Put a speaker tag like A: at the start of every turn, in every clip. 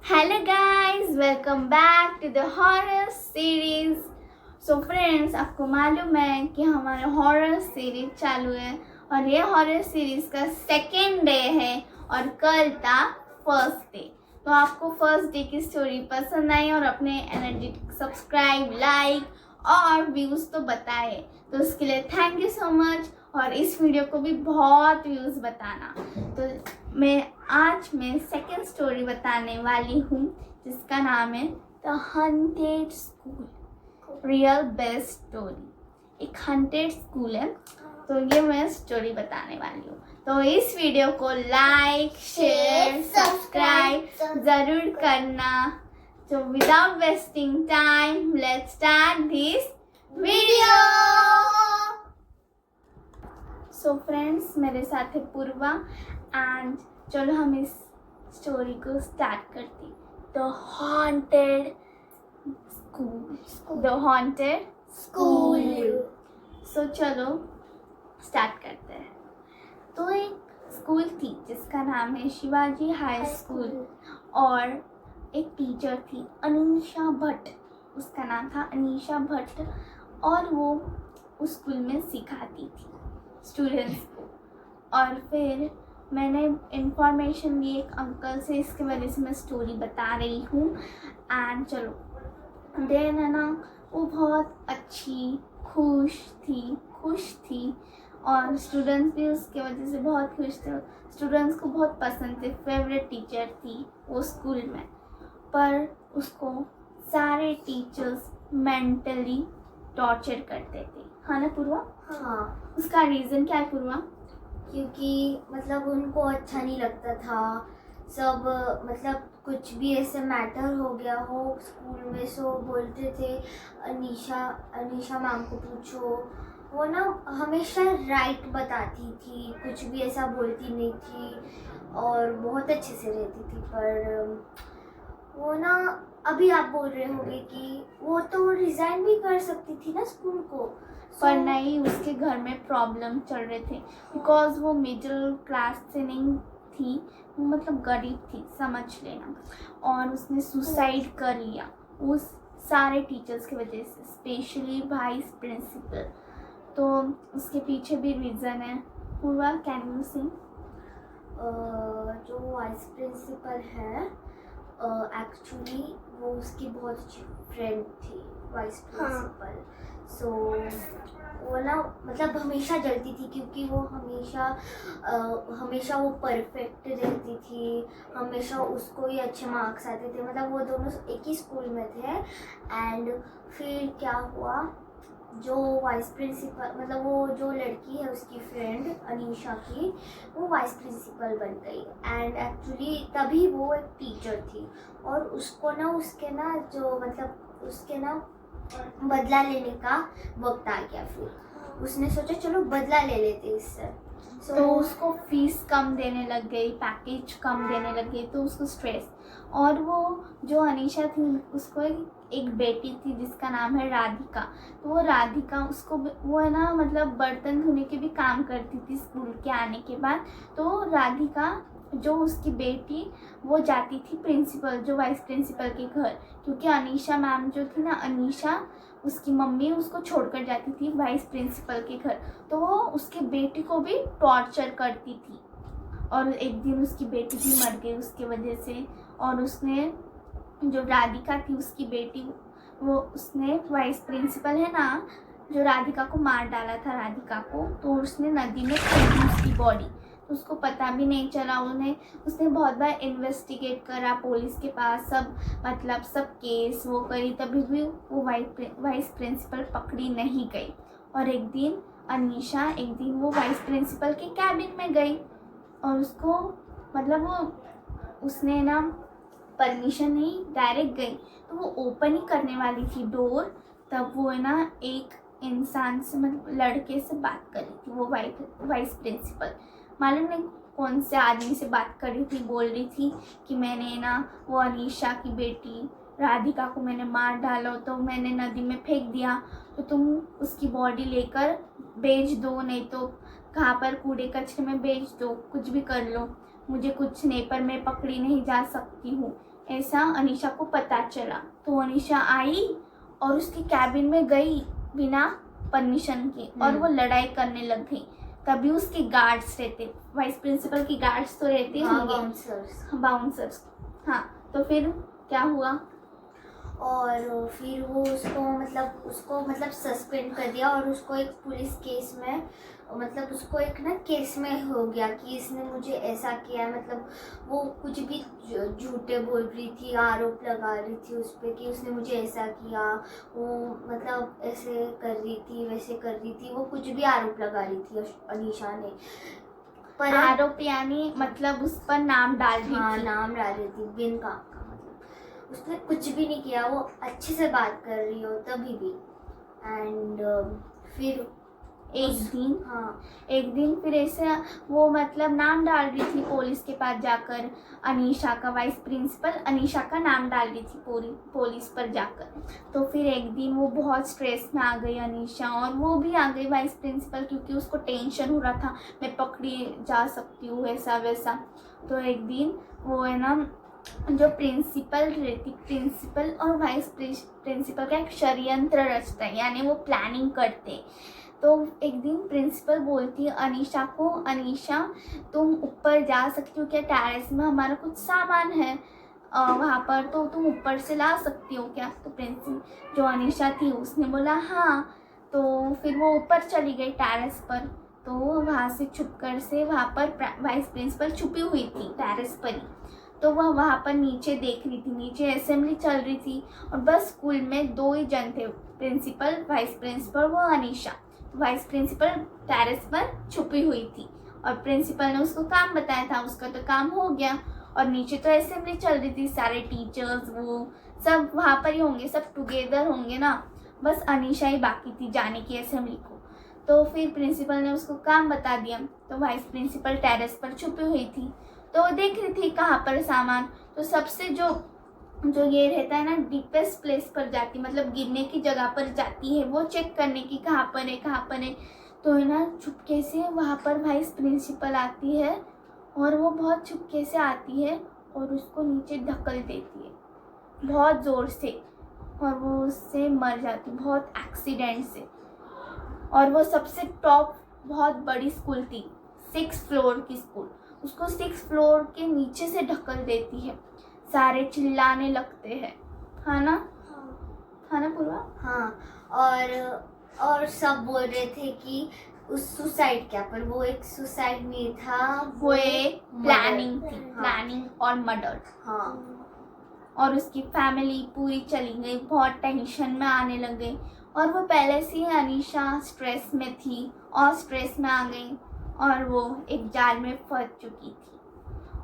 A: Hello guys, welcome back to the horror series. So friends, आपको मालूम है कि हमारा हॉरर सीरीज चालू है और ये हॉरर सीरीज का सेकेंड डे है और कल था फर्स्ट डे। तो आपको फर्स्ट डे की स्टोरी पसंद आई और अपने एनर्जेटिक सब्सक्राइब, लाइक और व्यूज़ तो बताए, तो उसके लिए थैंक यू सो मच। और इस वीडियो को भी बहुत व्यूज़ बताना। तो मैं सेकेंड स्टोरी बताने वाली हूँ जिसका नाम है the haunted school, real best story. एक हंटेड स्कूल है, तो ये मैं स्टोरी बताने वाली हूँ। तो इस वीडियो को लाइक, शेयर, सब्सक्राइब ज़रूर करना। तो without wasting time, let's start this video. So friends, मेरे साथ है पूर्वा एंड चलो हम इस स्टोरी को स्टार्ट करते। The haunted school, the haunted school. So चलो स्टार्ट करते हैं। तो एक स्कूल थी जिसका नाम है शिवाजी हाई स्कूल और एक टीचर थी अनीशा भट्ट। उसका नाम था अनीशा भट्ट और वो उस स्कूल में सिखाती थी स्टूडेंट्स को। और फिर मैंने इंफॉर्मेशन ली एक अंकल से, इसके वजह से मैं स्टोरी बता रही हूँ। एंड चलो देन है ना, वो बहुत अच्छी खुश थी और स्टूडेंट्स भी उसके वजह से बहुत खुश थे। स्टूडेंट्स को बहुत पसंद थे, फेवरेट टीचर थी वो स्कूल में। पर उसको सारे टीचर्स मेंटली टॉर्चर करते थे, हाँ ना पूर्वा?
B: हाँ,
A: उसका रीज़न क्या है पूर्वा?
B: क्योंकि मतलब उनको अच्छा नहीं लगता था सब, मतलब कुछ भी ऐसे मैटर हो गया हो स्कूल में, सो बोलते थे अनीशा मैम को पूछो। वो ना हमेशा राइट बताती थी, कुछ भी ऐसा बोलती नहीं थी और बहुत अच्छे से रहती थी। पर वो ना, अभी आप बोल रहे होंगे कि वो तो रिज़ाइन भी कर सकती थी ना स्कूल को,
A: पर नहीं, उसके घर में प्रॉब्लम चल रहे थे बिकॉज वो मिडिल क्लास से नहीं थी, वो मतलब गरीब थी, समझ लेना। और उसने सुसाइड कर लिया उस सारे टीचर्स की वजह से, स्पेशली वाइस प्रिंसिपल। तो उसके पीछे भी रीज़न है। पूर्वा, कैन यू सिंग?
B: जो वाइस प्रिंसिपल है, एक्चुअली वो उसकी बहुत अच्छी फ्रेंड थी वाइस प्रिंसिपल। सो वो ना मतलब हमेशा जलती थी क्योंकि वो हमेशा वो परफेक्ट रहती थी, हमेशा उसको ही अच्छे मार्क्स आते थे। मतलब वो दोनों एक ही स्कूल में थे। एंड फिर क्या हुआ, जो वाइस प्रिंसिपल, मतलब वो जो लड़की है उसकी फ्रेंड अनीशा की, वो वाइस प्रिंसिपल बन गई। एंड एक्चुअली तभी वो एक टीचर थी और उसको ना उसके ना बदला लेने का वक्त आ गया। फिर उसने सोचा चलो बदला ले लेते इससे।
A: तो उसको फीस कम देने लग गई, पैकेज कम देने लग गई, तो उसको स्ट्रेस। और वो जो अनीशा थी, उसको एक बेटी थी जिसका नाम है राधिका। तो वो राधिका उसको वो है ना, मतलब बर्तन धोने के भी काम करती थी स्कूल के आने के बाद। तो राधिका जो उसकी बेटी, वो जाती थी प्रिंसिपल, जो वाइस प्रिंसिपल के घर, क्योंकि अनीशा मैम जो थी ना, अनीशा उसकी मम्मी उसको छोड़कर जाती थी वाइस प्रिंसिपल के घर। तो वो उसकी बेटी को भी टॉर्चर करती थी और एक दिन उसकी बेटी भी मर गई उसकी वजह से। और उसने, जो राधिका थी उसकी बेटी, वो उसने वाइस प्रिंसिपल है ना, जो राधिका को मार डाला था राधिका को, तो उसने नदी में फेंक दी उसकी बॉडी। तो उसको पता भी नहीं चला। उसने बहुत बार इन्वेस्टिगेट करा पुलिस के पास, सब केस वो करी, तभी भी वो वाइस प्रिंसिपल पकड़ी नहीं गई। और एक दिन वो वाइस प्रिंसिपल के कैबिन में गई और उसको उसने ना परमिशन नहीं, डायरेक्ट गई। तो वो ओपन ही करने वाली थी डोर, तब वो है ना एक इंसान से, मतलब लड़के से बात कर रही थी वो वाइस प्रिंसिपल। मालूम नहीं कौन से आदमी से बात कर रही थी, बोल रही थी कि मैंने ना वो अनीशा की बेटी राधिका को मैंने मार डाला, तो मैंने नदी में फेंक दिया, तो तुम उसकी बॉडी लेकर बेच दो, नहीं तो कहाँ पर कूड़े कचरे में बेच दो, कुछ भी कर लो, मुझे कुछ नहीं, पर मैं पकड़ी नहीं जा सकती हूँ। ऐसा अनीशा को पता चला। तो अनीशा आई और उसके कैबिन में गई बिना परमिशन के और वो लड़ाई करने लग गई। तभी उसके गार्ड्स रहते, वाइस प्रिंसिपल की गार्ड्स तो रहते होंगे, बाउंसर्स। हाँ, तो फिर क्या हुआ?
B: और फिर वो उसको सस्पेंड कर दिया और उसको एक पुलिस केस में उसको एक ना केस में हो गया कि इसने मुझे ऐसा किया। वो कुछ भी झूठे बोल रही थी, आरोप लगा रही थी उस पर कि उसने मुझे ऐसा किया, वो ऐसे कर रही थी, वैसे कर रही थी, वो कुछ भी आरोप लगा रही थी अनीशा ने। पर
A: आरोप यानी उस पर नाम डाल रही
B: हाँ,
A: थी।
B: नाम डाल रही थी बिन काम का। उसने कुछ भी नहीं किया, वो अच्छे से बात कर रही हो तभी भी। एंड फिर
A: एक दिन फिर ऐसे वो नाम डाल रही थी पुलिस के पास जाकर, अनीशा का, वाइस प्रिंसिपल अनीशा का नाम डाल रही थी पुलिस पर जाकर। तो फिर एक दिन वो बहुत स्ट्रेस में आ गई अनीशा, और वो भी आ गई वाइस प्रिंसिपल, क्योंकि उसको टेंशन हो रहा था मैं पकड़ी जा सकती हूँ ऐसा वैसा। तो एक दिन वो है ना, जो प्रिंसिपल रहती, प्रिंसिपल और वाइस प्रिंसिपल का एक षड्यंत्र रचता है, यानी वो प्लानिंग करते। तो एक दिन प्रिंसिपल बोलती है अनीशा को, अनीशा तुम ऊपर जा सकती हो क्या, टेरेस में हमारा कुछ सामान है वहाँ पर, तो तुम ऊपर से ला सकती हो क्या? तो प्रिंसिपल जो अनीशा थी उसने बोला हाँ। तो फिर वो ऊपर चली गई टेरेस पर। तो वहाँ से छुपकर से वहाँ पर वाइस प्रिंसिपल छुपी हुई थी टेरेस पर ही। तो वह वहाँ पर नीचे देख रही थी, नीचे असेंबली चल रही थी और बस स्कूल में 2 ही जन थे, प्रिंसिपल, वाइस प्रिंसिपल, वो अनीशा। वाइस प्रिंसिपल टेरेस पर छुपी हुई थी और प्रिंसिपल ने उसको काम बताया था, उसका तो काम हो गया। और नीचे तो असेंबली चल रही थी, सारे टीचर्स वो सब वहाँ पर ही होंगे, सब टुगेदर होंगे ना, बस अनीशा ही बाकी थी जाने की असेंबली को। तो फिर प्रिंसिपल ने उसको काम बता दिया। तो वाइस प्रिंसिपल टेरेस पर छुपी हुई थी, तो वो देख रही थी कहाँ पर सामान। तो सबसे जो ये रहता है ना, डीपेस्ट प्लेस पर जाती, गिरने की जगह पर जाती है, वो चेक करने की कहाँ पर है, कहाँ पर है। तो है ना, चुपके से वहाँ पर वाइस प्रिंसिपल आती है और वो बहुत चुपके से आती है और उसको नीचे ढकल देती है बहुत ज़ोर से, और वो उससे मर जाती, बहुत एक्सीडेंट से। और वो सबसे टॉप बहुत बड़ी स्कूल थी, 6 फ्लोर की स्कूल, उसको 6 फ्लोर के नीचे से ढकल देती है। सारे चिल्लाने लगते हैं, हाँ ना? हाँ ना पूर्वा?
B: हाँ, और सब बोल रहे थे कि उस सुसाइड क्या, पर वो एक सुसाइड नहीं था,
A: वो एक प्लानिंग थी, प्लानिंग और मर्डर।
B: हाँ,
A: और उसकी फैमिली पूरी चली गई, बहुत टेंशन में आने लग गई। और वो पहले से ही अनीशा स्ट्रेस में थी और स्ट्रेस में आ गई और वो एक जाल में फंस चुकी थी।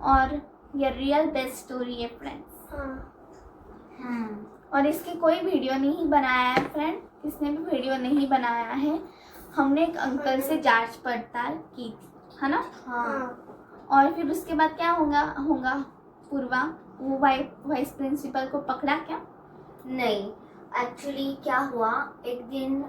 A: और ये रियल बेस्ट स्टोरी है फ्रेंड्स। और इसकी कोई वीडियो नहीं बनाया है फ्रेंड, किसने भी वीडियो नहीं बनाया है, हमने एक अंकल से जांच पड़ताल की थी, है ना?
B: हाँ।
A: और फिर उसके बाद क्या होगा पूर्वा, वो वाइस प्रिंसिपल को पकड़ा क्या?
B: नहीं, एक्चुअली क्या हुआ, एक दिन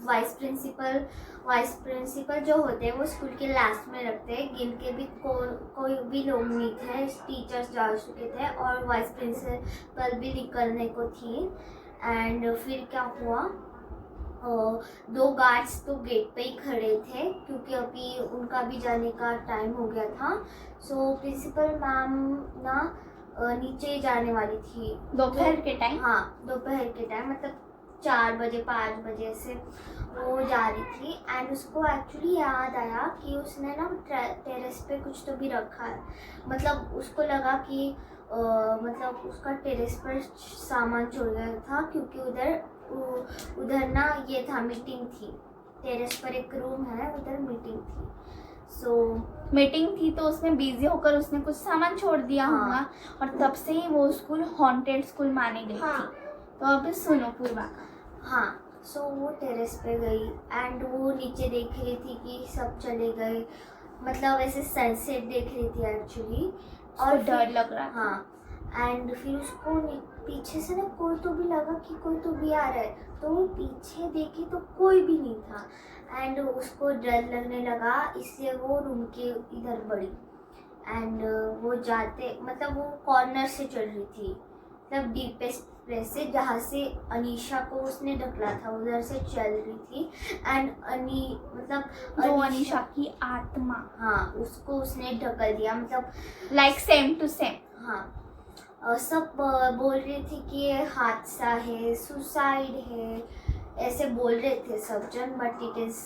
B: वाइस प्रिंसिपल जो होते हैं वो स्कूल के लास्ट में रखते हैं, गिन के भी कोई भी लोग नहीं थे, टीचर्स जा चुके थे और वाइस प्रिंसिपल भी निकलने को थी। एंड फिर क्या हुआ, 2 गार्ड्स तो गेट पे ही खड़े थे क्योंकि अभी उनका भी जाने का टाइम हो गया था। सो प्रिंसिपल मैम ना नीचे जाने वाली थी
A: दोपहर के टाइम।
B: हाँ, दोपहर के टाइम 4 बजे 5 बजे से वो जा रही थी। एंड उसको एक्चुअली याद आया कि उसने ना टेरेस पे कुछ तो भी रखा है, उसको लगा कि उसका टेरेस पर सामान छोड़ गया था, क्योंकि उधर ना ये था, मीटिंग थी, टेरेस पर एक रूम है, उधर मीटिंग थी।
A: मीटिंग थी तो उसमें बिजी होकर उसने कुछ सामान छोड़ दिया होगा, और तब से ही वो स्कूल हॉन्टेड स्कूल मानी गई थी। तो अब सुनो पूर्वा।
B: सो वो टेरेस पे गई एंड वो नीचे देख रही थी कि सब चले गए, ऐसे सनसेट देख रही थी एक्चुअली, और
A: डर लग रहा था।
B: एंड फिर उसको पीछे से ना कोई तो भी लगा कि कोई तो भी आ रहा है, तो वो पीछे देखी तो कोई भी नहीं था एंड उसको डर लगने लगा, इसलिए वो रूम के इधर बढ़ी। एंड वो जाते मतलब वो कॉर्नर से चल रही थी, मतलब डीपेस्ट प्लेस से जहाँ से अनीशा को उसने ढकला था उधर से चल रही थी। एंड मतलब
A: जो अनीशा की आत्मा,
B: हाँ उसको उसने ढकल दिया, मतलब
A: लाइक सेम टू सेम।
B: हाँ सब बोल रही थी कि ये हादसा है, सुसाइड है, ऐसे बोल रहे थे सब जन, but it is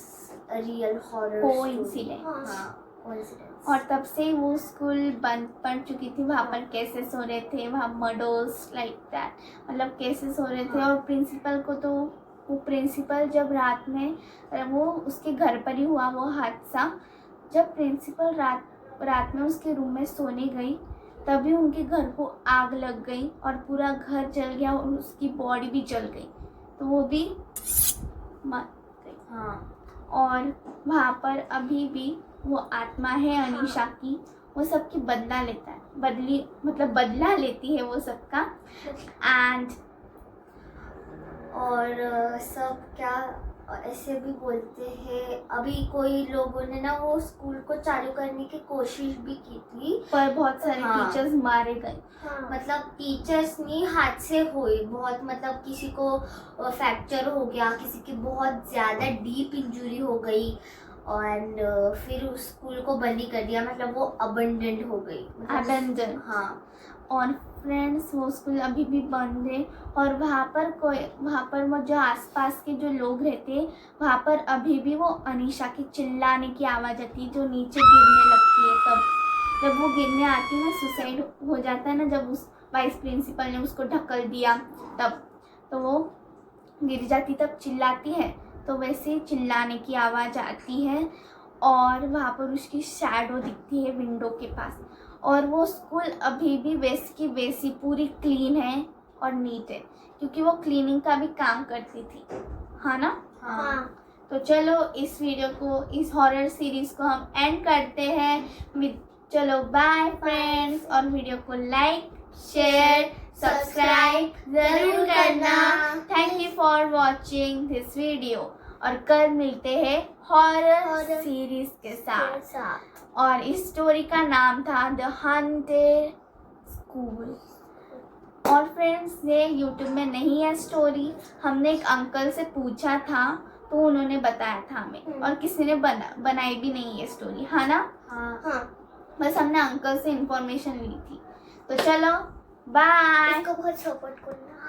B: real horror
A: coincidence.
B: हाँ कोइंसिडेंस।
A: और तब से वो स्कूल बंद पड़ चुकी थी। वहाँ पर केसेस हो रहे थे, वहाँ मर्डर्स लाइक दैट, मतलब केसेस हो रहे थे। और प्रिंसिपल को तो वो प्रिंसिपल जब रात में वो उसके घर पर ही हुआ वो हादसा, जब प्रिंसिपल रात में उसके रूम में सोने गई तभी उनके घर को आग लग गई और पूरा घर जल गया और उसकी बॉडी भी जल गई, तो वो भी मर गई।
B: हाँ
A: और वहाँ पर अभी भी वो आत्मा है अनीशा की, वो सबकी बदला लेता है, बदला लेती है वो सबका। एंड
B: और सब क्या ऐसे भी बोलते हैं, अभी कोई लोगों ने ना वो स्कूल को चालू करने की कोशिश भी की थी,
A: पर बहुत सारे
B: हाँ।
A: टीचर्स मारे गए।
B: मतलब टीचर्स नहीं, हादसे हुए बहुत, मतलब किसी को फ्रैक्चर हो गया, किसी की बहुत ज़्यादा डीप इंजरी हो गई, एंड फिर उस स्कूल को बंद ही कर दिया, मतलब वो अबंडेंट हो गई,
A: अबंडन।
B: हाँ।
A: और फ्रेंड्स वो स्कूल अभी भी बंद है। और वहाँ पर वो जो आसपास के जो लोग रहते हैं वहाँ पर अभी भी वो अनीशा की चिल्लाने की आवाज़ आती है जो नीचे गिरने लगती है। तब जब वो गिरने आती है ना, सुसाइड हो जाता है ना, जब उस वाइस प्रिंसिपल ने उसको ढकल दिया तब, तो वो गिर जाती तब चिल्लाती है, तो वैसे चिल्लाने की आवाज़ आती है। और वहाँ पर उसकी शैडो दिखती है विंडो के पास। और वो स्कूल अभी भी वैसी की वैसी पूरी क्लीन है और नीट है, क्योंकि वो क्लीनिंग का भी काम करती थी, हाँ ना।
B: हाँ।
A: तो चलो इस वीडियो को, इस हॉरर सीरीज को हम एंड करते हैं। चलो बाय फ्रेंड्स, और वीडियो को लाइक शेयर सब्सक्राइब जरूर करना। Thank you for watching this video, और कल मिलते हैं हॉरर सीरीज के साथ। और इस स्टोरी का नाम था द हॉन्टेड स्कूल। और फ्रेंड्स ये यूट्यूब में नहीं है स्टोरी, हमने एक अंकल से पूछा था तो उन्होंने बताया था हमें, और किसी ने बनाई भी नहीं है स्टोरी, है ना।
B: हाँ।
A: बस हमने अंकल से इंफॉर्मेशन ली थी। तो चलो बाय।
B: इसको बहुत सपोर्ट करना।